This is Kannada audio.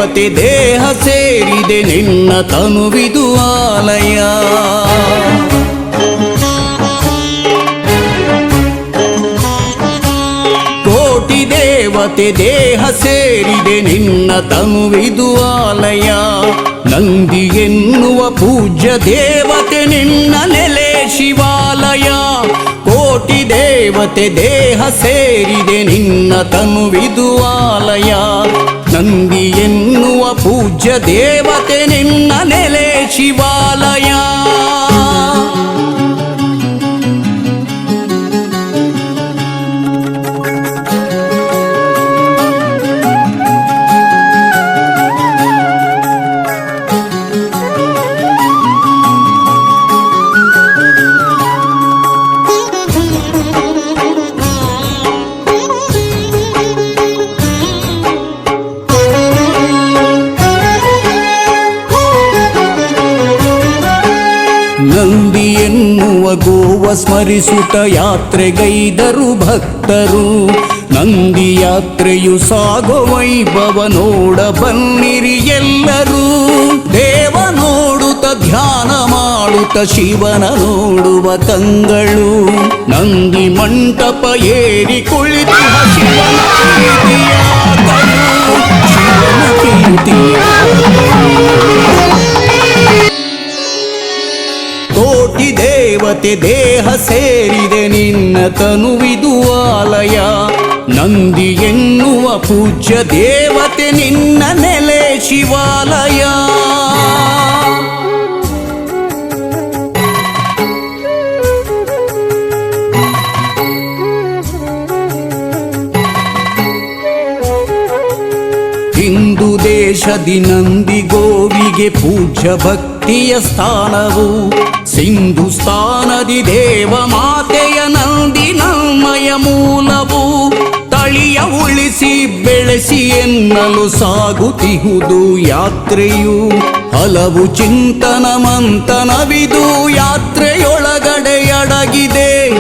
ದೇವತೆ ದೇಹ ಸೇರಿದೆ ನಿನ್ನ ತನುವಿದು ಆಲಯ. ಕೋಟಿ ದೇವತೆ ದೇಹ ಸೇರಿದೆ ನಿನ್ನ ತನುವಿದು ಆಲಯ. ನಂದಿ ಎನ್ನುವ ಪೂಜ್ಯ ದೇವತೆ ನಿನ್ನ ನೆಲೆ ಶಿವಾಲಯ. ಕೋಟಿ ದೇವತೆ ದೇಹ ಸೇರಿದೆ ನಿನ್ನ ತನುವಿದು ಆಲಯ. ನಂದಿ ಎನ್ನುವ ಪೂಜ್ಯ ದೇವತೆ ನಿನ್ನ ನೆಲೆ ಶಿವಾಲಯ. ನಂದಿ ಎನ್ನುವ ಗೋವ ಸ್ಮರಿಸುತ್ತ ಯಾತ್ರೆಗೈದರು ಭಕ್ತರು. ನಂದಿ ಯಾತ್ರೆಯು ಸಾಗೋ ವೈಭವ ನೋಡ ಬನ್ನಿರಿ ಎಲ್ಲರೂ. ದೇವ ನೋಡುತ್ತ ಧ್ಯಾನ ಮಾಡುತ್ತ ಶಿವನ ನೋಡುವ ಕಂಗಳು. ನಂದಿ ಮಂಟಪ ಏರಿ ಕುಳಿತಿಹ ಶಿವನ ಪ್ರೀತಿಯ ಕರು. ಶಿವನ ಪ್ರೀತಿಯ ಕೋಟಿ ದೇವತೆ ದೇಹ ಸೇರಿದೆ ನಿನ್ನ ತನುವಿದು ಆಲಯ. ನಂದಿ ಎನ್ನುವ ಪೂಜ್ಯ ದೇವತೆ ನಿನ್ನ ನೆಲೆ ಶಿವಾಲಯ. ಹಿಂದೂ ದೇಶದಿ ನಂದಿ ಗೋವಿಗೆ ಪೂಜ್ಯ ಭಕ್ತಿಯ ಸ್ಥಾನವು. ಸಿಂಧುಸ್ಥಾನದಿ ದೇವ ಮಾತೆಯ ನಂದಿ ನಮ್ಮಯ ಮೂಲವು. ತಳಿಯ ಉಳಿಸಿ ಬೆಳೆಸಿ ಎನ್ನಲು ಸಾಗುತ್ತಿಹುದು ಯಾತ್ರೆಯು. ಹಲವು ಚಿಂತನ ಮಂಥನವಿದು ಯಾತ್ರೆಯೊಳಗಡೆ ಅಡಗಿದೆ.